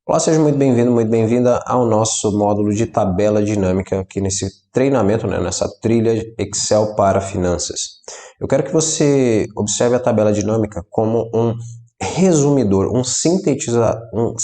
Olá, seja muito bem-vindo, muito bem-vinda ao nosso módulo de tabela dinâmica aqui nesse treinamento, nessa trilha Excel para finanças. Eu quero que você observe a tabela dinâmica como um resumidor, sintetizador,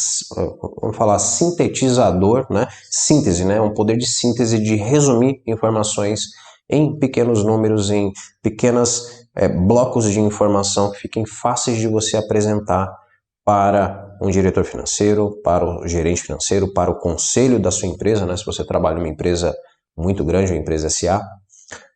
síntese, um poder de síntese de resumir informações em pequenos números, em pequenos blocos de informação que fiquem fáceis de você apresentar para um diretor financeiro, para o gerente financeiro, para o conselho da sua empresa, se você trabalha em uma empresa muito grande, uma empresa SA,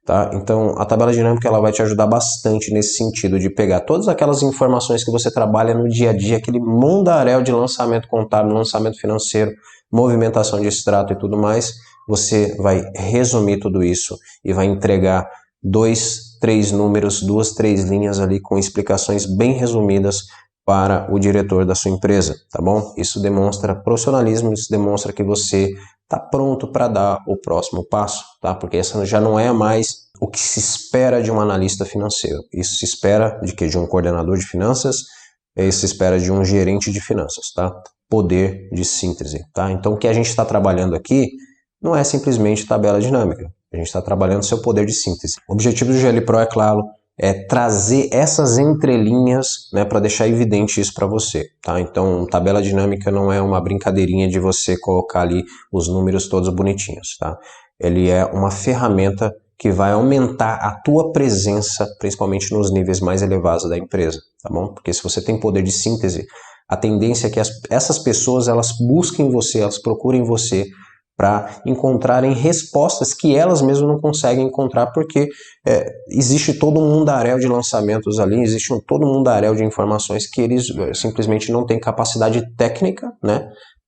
tá? Então, a tabela dinâmica ela vai te ajudar bastante nesse sentido de pegar todas aquelas informações que você trabalha no dia a dia, aquele mundaréu de lançamento contábil, lançamento financeiro, movimentação de extrato e tudo mais, você vai resumir tudo isso e vai entregar 2, 3 números, 2, 3 linhas ali com explicações bem resumidas para o diretor da sua empresa, tá bom? Isso demonstra profissionalismo, isso demonstra que você está pronto para dar o próximo passo, tá? Porque essa já não é mais o que se espera de um analista financeiro. Isso se espera de que de um coordenador de finanças, isso se espera de um gerente de finanças, tá? Poder de síntese, tá? Então o que a gente está trabalhando aqui não é simplesmente tabela dinâmica. A gente está trabalhando seu poder de síntese. O objetivo do GL Pro, é claro, é trazer essas entrelinhas, para deixar evidente isso para você, tá? Então, tabela dinâmica não é uma brincadeirinha de você colocar ali os números todos bonitinhos, tá? Ele é uma ferramenta que vai aumentar a tua presença, principalmente nos níveis mais elevados da empresa, tá bom? Porque se você tem poder de síntese, a tendência é que essas pessoas elas busquem você, elas procurem você para encontrarem respostas que elas mesmas não conseguem encontrar, porque existe todo um mundaréu de lançamentos ali, existe todo um mundaréu de informações que eles simplesmente não têm capacidade técnica,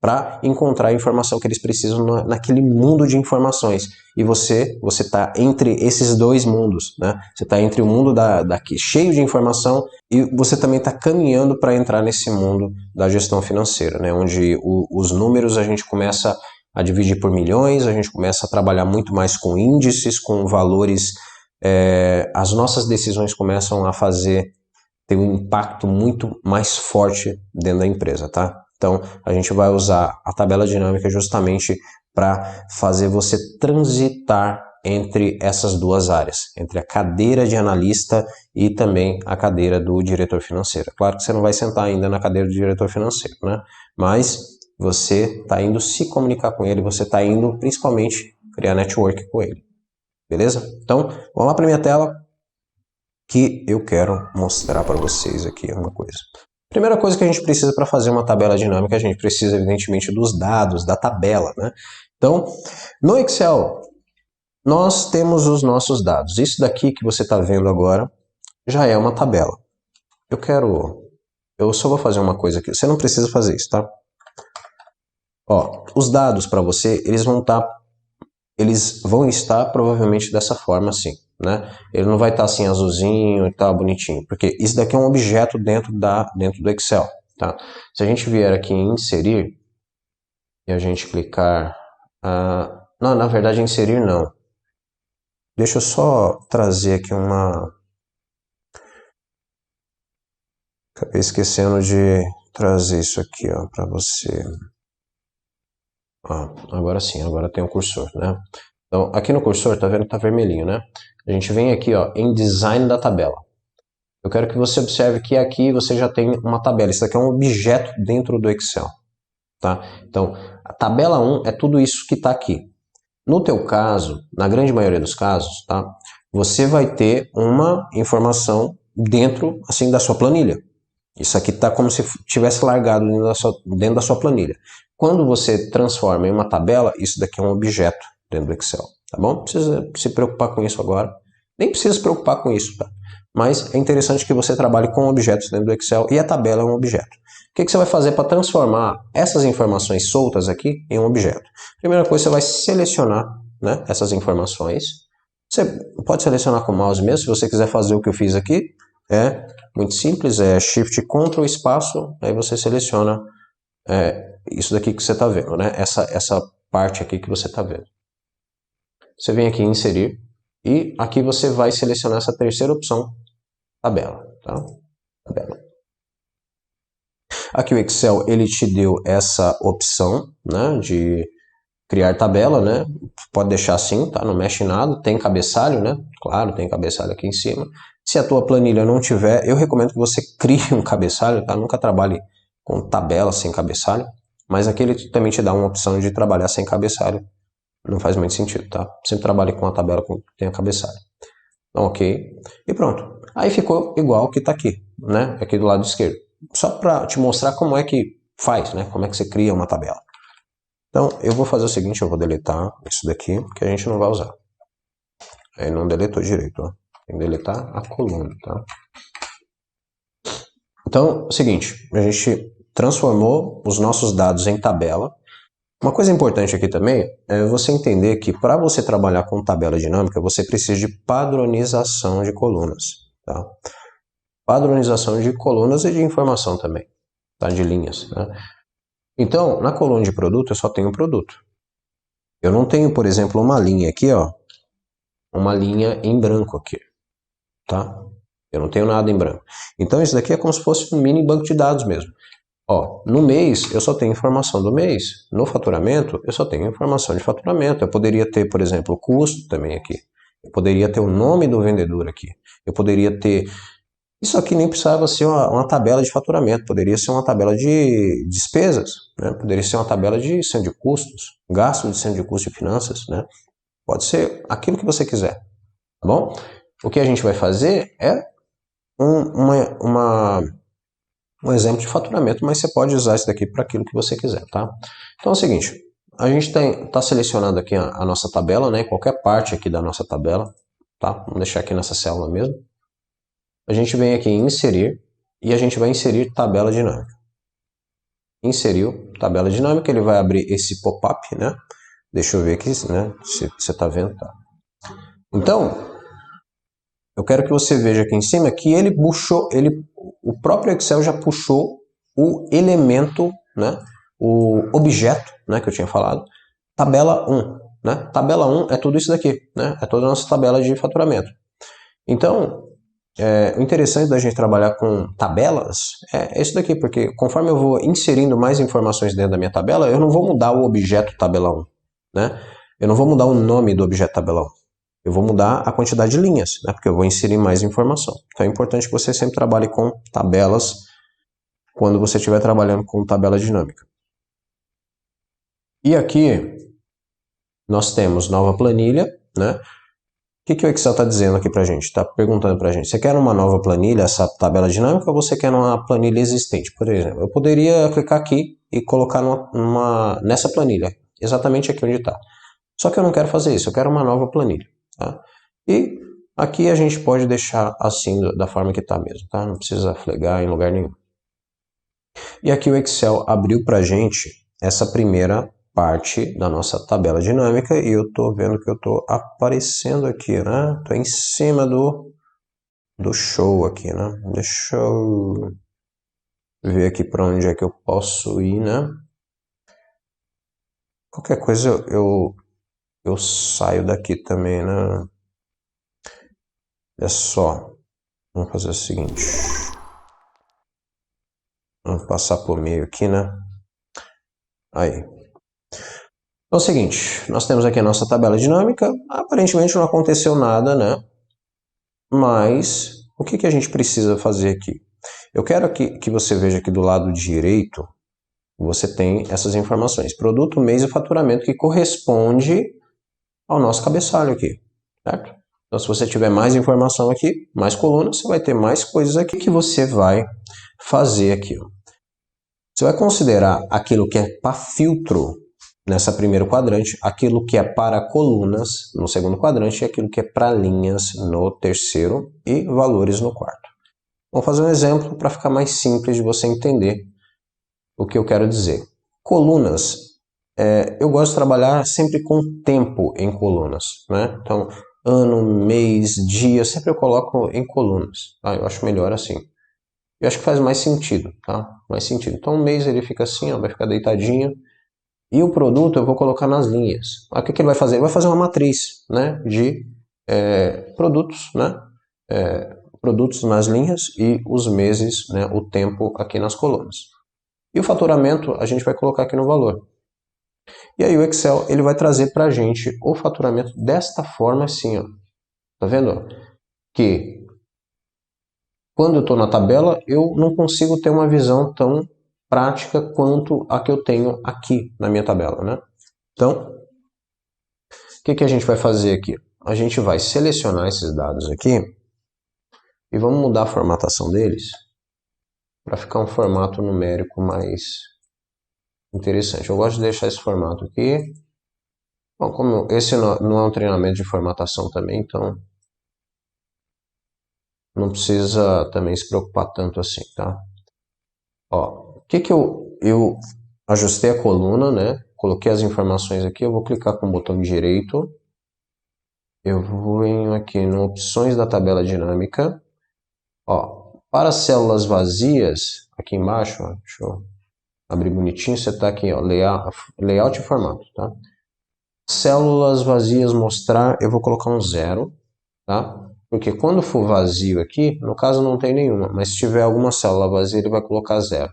para encontrar a informação que eles precisam naquele mundo de informações. E você está entre esses dois mundos, Você está entre o mundo daqui cheio de informação e você também está caminhando para entrar nesse mundo da gestão financeira, Onde os números a gente começa a dividir por milhões, a gente começa a trabalhar muito mais com índices, com valores, as nossas decisões começam a ter um impacto muito mais forte dentro da empresa, tá? Então, a gente vai usar a tabela dinâmica justamente para fazer você transitar entre essas duas áreas, entre a cadeira de analista e também a cadeira do diretor financeiro. Claro que você não vai sentar ainda na cadeira do diretor financeiro, Mas você está indo se comunicar com ele, você está indo principalmente criar network com ele, beleza? Então, vamos lá para minha tela que eu quero mostrar para vocês aqui uma coisa. Primeira coisa que a gente precisa para fazer uma tabela dinâmica, a gente precisa evidentemente dos dados, da tabela, Então, no Excel, nós temos os nossos dados. Isso daqui que você está vendo agora já é uma tabela. Eu só vou fazer uma coisa aqui, você não precisa fazer isso, tá? Ó, os dados para você, eles vão estar provavelmente dessa forma assim, Ele não vai estar assim azulzinho e tal, bonitinho, porque isso daqui é um objeto dentro do Excel, tá? Se a gente vier aqui em inserir e a gente clicar, não, na verdade inserir não. Deixa eu só trazer aqui acabei esquecendo de trazer isso aqui, ó, para você. Agora sim, agora tem o cursor, Então, aqui no cursor, tá vendo que tá vermelhinho, A gente vem aqui, ó, em design da tabela. Eu quero que você observe que aqui você já tem uma tabela. Isso aqui é um objeto dentro do Excel, tá? Então, a tabela 1 é tudo isso que está aqui. No teu caso, na grande maioria dos casos, tá? Você vai ter uma informação dentro, assim, da sua planilha. Isso aqui está como se tivesse largado dentro da sua planilha. Quando você transforma em uma tabela, isso daqui é um objeto dentro do Excel, tá bom? Não precisa se preocupar com isso agora. Nem precisa se preocupar com isso, tá? Mas é interessante que você trabalhe com objetos dentro do Excel e a tabela é um objeto. O que você vai fazer para transformar essas informações soltas aqui em um objeto? Primeira coisa, você vai selecionar, essas informações. Você pode selecionar com o mouse mesmo, se você quiser fazer o que eu fiz aqui. É muito simples, é Shift Ctrl espaço, aí você seleciona isso daqui que você está vendo, Essa parte aqui que você está vendo. Você vem aqui em inserir e aqui você vai selecionar essa terceira opção, tabela, tá? Tabela. Aqui o Excel ele te deu essa opção, né, de criar tabela, né? Pode deixar assim, tá? Não mexe em nada. Tem cabeçalho, né? Claro, tem cabeçalho aqui em cima. Se a tua planilha não tiver, eu recomendo que você crie um cabeçalho, tá? Nunca trabalhe com tabela sem cabeçalho, mas aqui ele também te dá uma opção de trabalhar sem cabeçalho. Não faz muito sentido, tá? Sempre trabalhe com a tabela que tenha cabeçalho. Então, ok. E pronto. Aí ficou igual que tá aqui, né? Aqui do lado esquerdo. Só para te mostrar como é que faz, né? Como é que você cria uma tabela. Então, eu vou fazer o seguinte, eu vou deletar isso daqui, que a gente não vai usar. Aí não deletou direito, ó. Tem que deletar a coluna, tá? Então, é o seguinte, a gente transformou os nossos dados em tabela. Uma coisa importante aqui também é você entender que para você trabalhar com tabela dinâmica, você precisa de padronização de colunas, tá? Padronização de colunas e de informação também, tá? De linhas, né? Então, na coluna de produto, eu só tenho produto. Eu não tenho, por exemplo, uma linha aqui, ó, uma linha em branco aqui, tá? Eu não tenho nada em branco. Então, isso daqui é como se fosse um mini banco de dados mesmo. Ó, no mês, eu só tenho informação do mês. No faturamento, eu só tenho informação de faturamento. Eu poderia ter, por exemplo, o custo também aqui. Eu poderia ter o nome do vendedor aqui. Eu poderia ter... Isso aqui nem precisava ser uma tabela de faturamento. Poderia ser uma tabela de despesas, né? Poderia ser uma tabela de centro de custos, gasto de centro de custos de finanças, né? Pode ser aquilo que você quiser, tá bom? O que a gente vai fazer é um exemplo de faturamento, mas você pode usar isso daqui para aquilo que você quiser, tá? Então é o seguinte, a gente está selecionando aqui a nossa tabela, né? Qualquer parte aqui da nossa tabela, tá? Vamos deixar aqui nessa célula mesmo. A gente vem aqui em inserir e a gente vai inserir tabela dinâmica. Inseriu tabela dinâmica, ele vai abrir esse pop-up, né? Deixa eu ver aqui, né? Se você está vendo, tá? Então, eu quero que você veja aqui em cima que ele puxou, o próprio Excel já puxou o elemento, né, o objeto, né, que eu tinha falado, tabela 1. Né? Tabela 1 é tudo isso daqui, né? É toda a nossa tabela de faturamento. Então, o interessante da gente trabalhar com tabelas é isso daqui, porque conforme eu vou inserindo mais informações dentro da minha tabela, eu não vou mudar o objeto tabela 1. Né? Eu não vou mudar o nome do objeto tabela 1. Eu vou mudar a quantidade de linhas, né, porque eu vou inserir mais informação. Então é importante que você sempre trabalhe com tabelas quando você estiver trabalhando com tabela dinâmica. E aqui nós temos nova planilha, né? O que o Excel está dizendo aqui para a gente? Está perguntando para a gente, você quer uma nova planilha, essa tabela dinâmica, ou você quer uma planilha existente? Por exemplo, eu poderia clicar aqui e colocar nessa planilha, exatamente aqui onde está. Só que eu não quero fazer isso, eu quero uma nova planilha. Tá? E aqui a gente pode deixar assim, da forma que está mesmo, tá? Não precisa flegar em lugar nenhum. E aqui o Excel abriu para a gente essa primeira parte da nossa tabela dinâmica e eu estou vendo que eu estou aparecendo aqui, né? Estou em cima do show aqui, né? Deixa eu ver aqui para onde é que eu posso ir, né? Qualquer coisa eu saio daqui também, né? É só, vamos fazer o seguinte, vamos passar por meio aqui, né? Aí. Então é o seguinte, nós temos aqui a nossa tabela dinâmica, aparentemente não aconteceu nada, né? Mas o que a gente precisa fazer aqui? Eu quero que você veja aqui do lado direito, você tem essas informações, produto, mês e faturamento, que corresponde ao nosso cabeçalho aqui, certo? Então se você tiver mais informação aqui, mais colunas, você vai ter mais coisas aqui que você vai fazer aqui. Você vai considerar aquilo que é para filtro nessa primeiro quadrante, aquilo que é para colunas no segundo quadrante e aquilo que é para linhas no terceiro e valores no quarto. Vamos fazer um exemplo para ficar mais simples de você entender o que eu quero dizer. Colunas, eu gosto de trabalhar sempre com tempo em colunas, né? Então, ano, mês, dia, sempre eu coloco em colunas, tá? Eu acho melhor assim. Eu acho que faz mais sentido, tá? Mais sentido. Então, um mês ele fica assim, ó, vai ficar deitadinho. E o produto eu vou colocar nas linhas. O que ele vai fazer? Ele vai fazer uma matriz, né, de produtos, né, produtos nas linhas e os meses, né, o tempo aqui nas colunas. E o faturamento a gente vai colocar aqui no valor. E aí o Excel ele vai trazer para a gente o faturamento desta forma assim, ó. Tá vendo? Que quando eu estou na tabela, eu não consigo ter uma visão tão prática quanto a que eu tenho aqui na minha tabela, né? Então, o que a gente vai fazer aqui? A gente vai selecionar esses dados aqui e vamos mudar a formatação deles para ficar um formato numérico mais interessante. Eu gosto de deixar esse formato aqui. Bom, como esse não é um treinamento de formatação também, então não precisa também se preocupar tanto assim, tá? Ó, o que eu ajustei a coluna, né? Coloquei as informações aqui, eu vou clicar com o botão direito. Eu venho aqui no opções da tabela dinâmica. Ó, para células vazias, aqui embaixo, ó, deixa eu abrir bonitinho, você está aqui, ó, layout e formato, tá? Células vazias mostrar, eu vou colocar um 0, tá? Porque quando for vazio aqui, no caso não tem nenhuma, mas se tiver alguma célula vazia, ele vai colocar 0.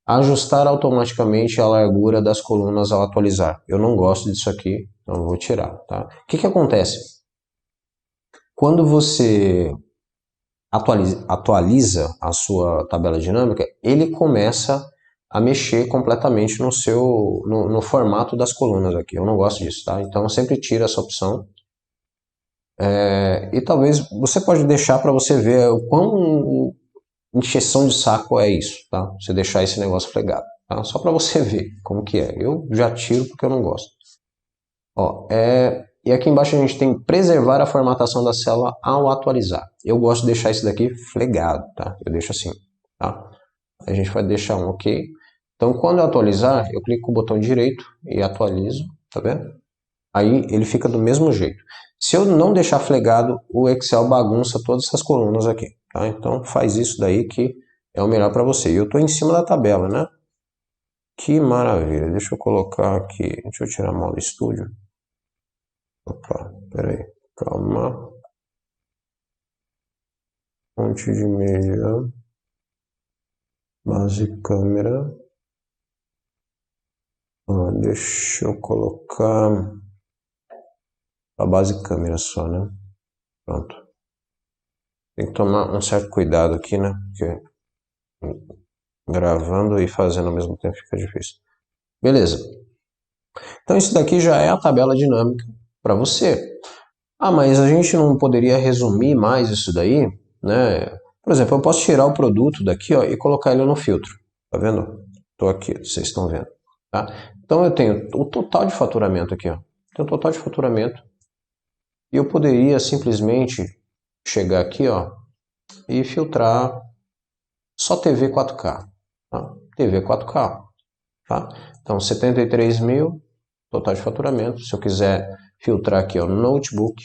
Ajustar automaticamente a largura das colunas ao atualizar. Eu não gosto disso aqui, então eu vou tirar, tá? O que acontece? Quando você atualiza a sua tabela dinâmica, ele começa a mexer completamente no formato das colunas aqui. Eu não gosto disso, tá? Então eu sempre tiro essa opção. E talvez você pode deixar para você ver o quão encheção de saco é isso, tá? Você deixar esse negócio flegado, tá? Só para você ver como que é. Eu já tiro porque eu não gosto. Ó, e aqui embaixo a gente tem preservar a formatação da célula ao atualizar. Eu gosto de deixar isso daqui flegado, tá? Eu deixo assim, tá? A gente vai deixar um OK. Então, quando eu atualizar, eu clico com o botão direito e atualizo, tá vendo? Aí ele fica do mesmo jeito. Se eu não deixar flegado, o Excel bagunça todas essas colunas aqui, tá? Então, faz isso daí que é o melhor para você. E eu estou em cima da tabela, né? Que maravilha. Deixa eu colocar aqui, deixa eu tirar a mola Studio. Opa, peraí, calma. Fonte de mídia, base câmera. Deixa eu colocar a base câmera só, né? Pronto. Tem que tomar um certo cuidado aqui, né? Porque gravando e fazendo ao mesmo tempo fica difícil. Beleza. Então isso daqui já é a tabela dinâmica para você. Ah, mas a gente não poderia resumir mais isso daí, né? Por exemplo, eu posso tirar o produto daqui, ó, e colocar ele no filtro. Tá vendo? Estou aqui, vocês estão vendo. Tá? Então eu tenho o total de faturamento aqui, ó. Tem o total de faturamento. E eu poderia simplesmente chegar aqui, ó, e filtrar só TV 4K. Tá? TV 4K. Tá? Então 73 mil, total de faturamento. Se eu quiser filtrar aqui, ó, notebook.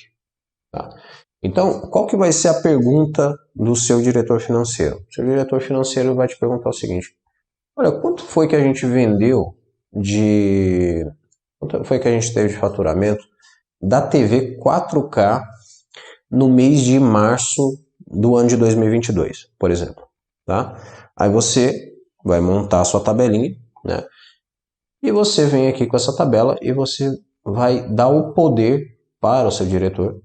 Tá? Então, qual que vai ser a pergunta do seu diretor financeiro? O seu diretor financeiro vai te perguntar o seguinte: olha, quanto foi que a gente vendeu de... Quanto foi que a gente teve de faturamento da TV 4K no mês de março do ano de 2022, por exemplo, tá? Aí você vai montar a sua tabelinha, né? E você vem aqui com essa tabela e você vai dar o poder para o seu diretor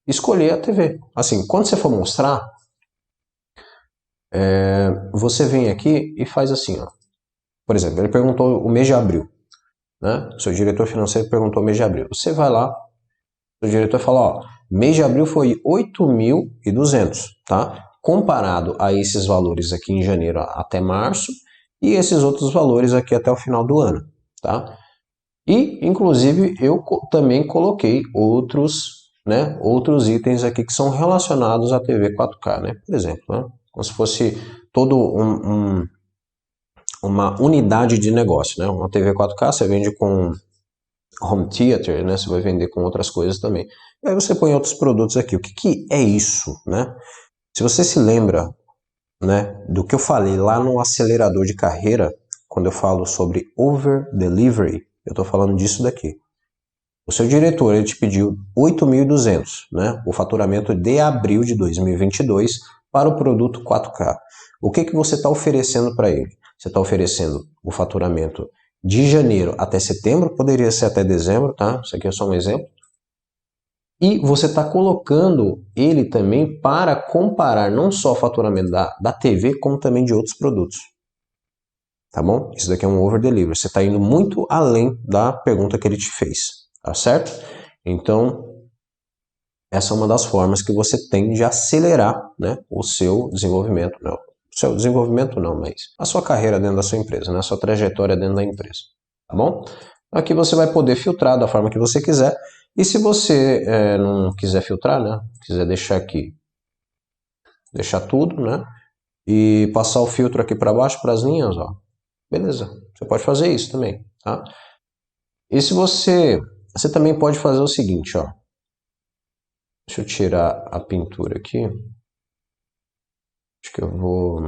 escolher a TV. Assim, quando você for mostrar, você vem aqui e faz assim, ó. Por exemplo, ele perguntou o mês de abril, né? O seu diretor financeiro perguntou o mês de abril. Você vai lá, o diretor fala, ó, mês de abril foi 8.200, tá? Comparado a esses valores aqui em janeiro até março e esses outros valores aqui até o final do ano, tá? E, inclusive, eu também coloquei outros itens aqui que são relacionados à TV 4K, né? Por exemplo, né? Como se fosse todo uma unidade de negócio, né? Uma TV 4K você vende com home theater, né? Você vai vender com outras coisas também. E aí você põe outros produtos aqui. O que é isso, né? Se você se lembra, né, do que eu falei lá no acelerador de carreira, quando eu falo sobre over delivery, eu estou falando disso daqui. O seu diretor ele te pediu 8.200, né? O faturamento de abril de 2022 para o produto 4K. O que você está oferecendo para ele? Você está oferecendo o faturamento de janeiro até setembro, poderia ser até dezembro, tá? Isso aqui é só um exemplo. E você está colocando ele também para comparar não só o faturamento da TV, como também de outros produtos. Tá bom? Isso daqui é um over delivery. Você está indo muito além da pergunta que ele te fez. Tá certo? Então, essa é uma das formas que você tem de acelerar, né, o seu desenvolvimento. Não, o seu desenvolvimento não, mas a sua carreira dentro da sua empresa, né, a sua trajetória dentro da empresa. Tá bom? Aqui você vai poder filtrar da forma que você quiser. E se você não quiser filtrar, né, quiser deixar aqui, deixar tudo, né, e passar o filtro aqui para baixo, para as linhas, ó, beleza, você pode fazer isso também, tá? E se você também pode fazer o seguinte, ó, deixa eu tirar a pintura aqui, acho que eu vou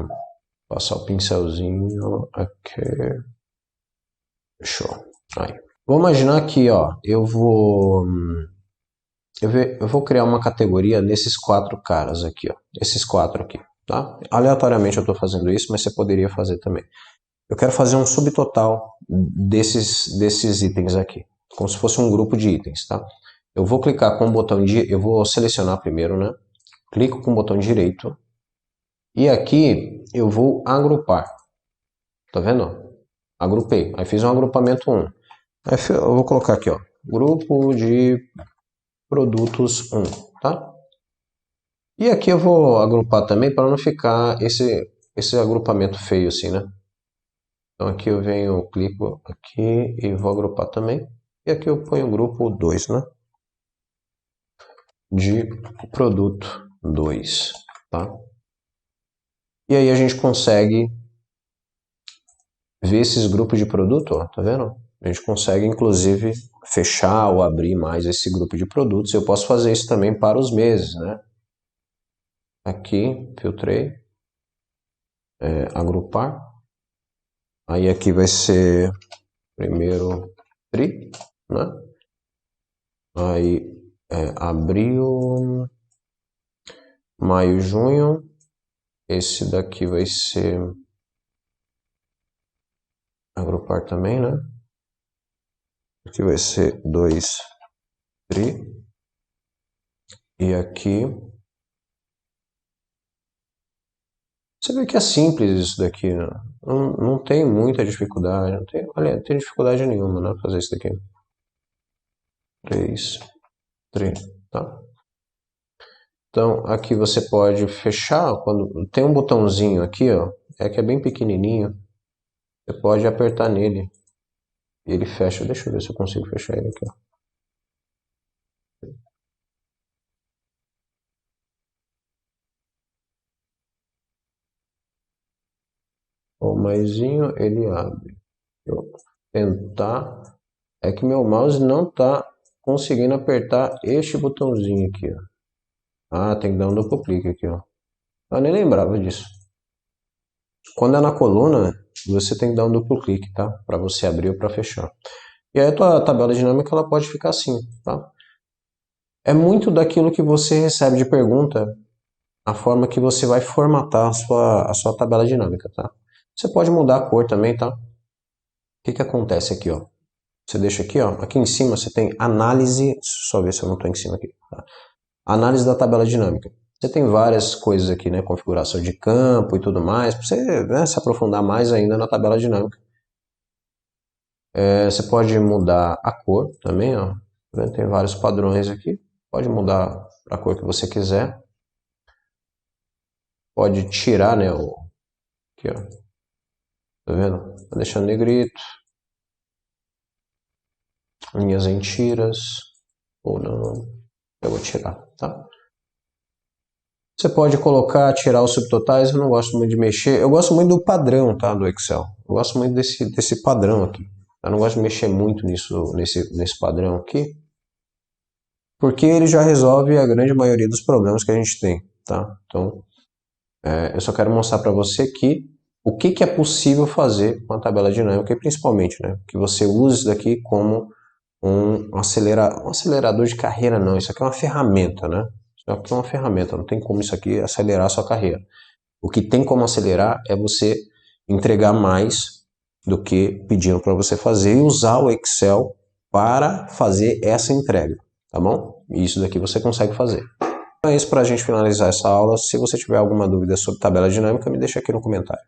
passar o pincelzinho aqui, show, aí. Vou imaginar aqui, ó, eu vou criar uma categoria desses 4 caras aqui, ó, esses 4 aqui, tá? Aleatoriamente eu estou fazendo isso, mas você poderia fazer também. Eu quero fazer um subtotal desses itens aqui, como se fosse um grupo de itens, tá? Eu vou clicar com o botão eu vou selecionar primeiro, né? Clico com o botão direito e aqui eu vou agrupar. Tá vendo? Agrupei. Aí fiz um agrupamento 1. Aí eu vou colocar aqui, ó, grupo de produtos 1, tá? E aqui eu vou agrupar também para não ficar esse agrupamento feio assim, né? Então aqui eu venho, clico aqui e vou agrupar também. E aqui eu ponho o grupo 2, né? De produto 2, tá? E aí a gente consegue ver esses grupos de produto, ó, tá vendo? A gente consegue inclusive fechar ou abrir mais esse grupo de produtos. Eu posso fazer isso também para os meses, né? Aqui, filtrei, agrupar. Aí aqui vai ser primeiro tri, né? Aí abril, maio, junho. Esse daqui vai ser agrupar também, né? Aqui vai ser 2 tri. E aqui você vê que é simples isso daqui, né? Não tem muita dificuldade, olha, não tem dificuldade nenhuma, né, fazer isso daqui. 3 tri, tá? Então aqui você pode fechar, quando tem um botãozinho aqui, ó, que é bem pequenininho, você pode apertar nele e ele fecha. Deixa eu ver se eu consigo fechar ele aqui, ó. O maisinho ele abre. Eu tentar, é que meu mouse não está conseguindo apertar este botãozinho aqui, ó. Ah, tem que dar um duplo clique aqui, ó. Eu nem lembrava disso. Quando é na coluna, você tem que dar um duplo clique, tá? Para você abrir ou para fechar. E aí a tua tabela dinâmica ela pode ficar assim, tá? É muito daquilo que você recebe de pergunta, a forma que você vai formatar a sua tabela dinâmica, tá? Você pode mudar a cor também, tá? O que acontece aqui, ó? Você deixa aqui, ó. Aqui em cima você tem análise. Só ver se eu não estou em cima aqui. Tá? Análise da tabela dinâmica. Você tem várias coisas aqui, né? Configuração de campo e tudo mais. Para você, né, se aprofundar mais ainda na tabela dinâmica. Você pode mudar a cor também, ó. Tem vários padrões aqui. Pode mudar para a cor que você quiser. Pode tirar, né? Aqui, ó. Tá vendo? Tá deixando negrito. Linhas em tiras. Ou não. Eu vou tirar, tá? Você pode colocar, tirar os subtotais, eu não gosto muito de mexer. Eu gosto muito do padrão, tá, do Excel. Eu gosto muito desse padrão aqui. Eu não gosto de mexer muito nesse padrão aqui, porque ele já resolve a grande maioria dos problemas que a gente tem, tá? Então, eu só quero mostrar para você que o que é possível fazer com a tabela dinâmica e principalmente, né, que você use isso daqui como um acelerador de carreira, não. Isso aqui é uma ferramenta, né? Isso aqui é uma ferramenta, não tem como isso aqui acelerar a sua carreira. O que tem como acelerar é você entregar mais do que pediram para você fazer e usar o Excel para fazer essa entrega, tá bom? E isso daqui você consegue fazer. Então é isso para a gente finalizar essa aula. Se você tiver alguma dúvida sobre tabela dinâmica, me deixa aqui no comentário.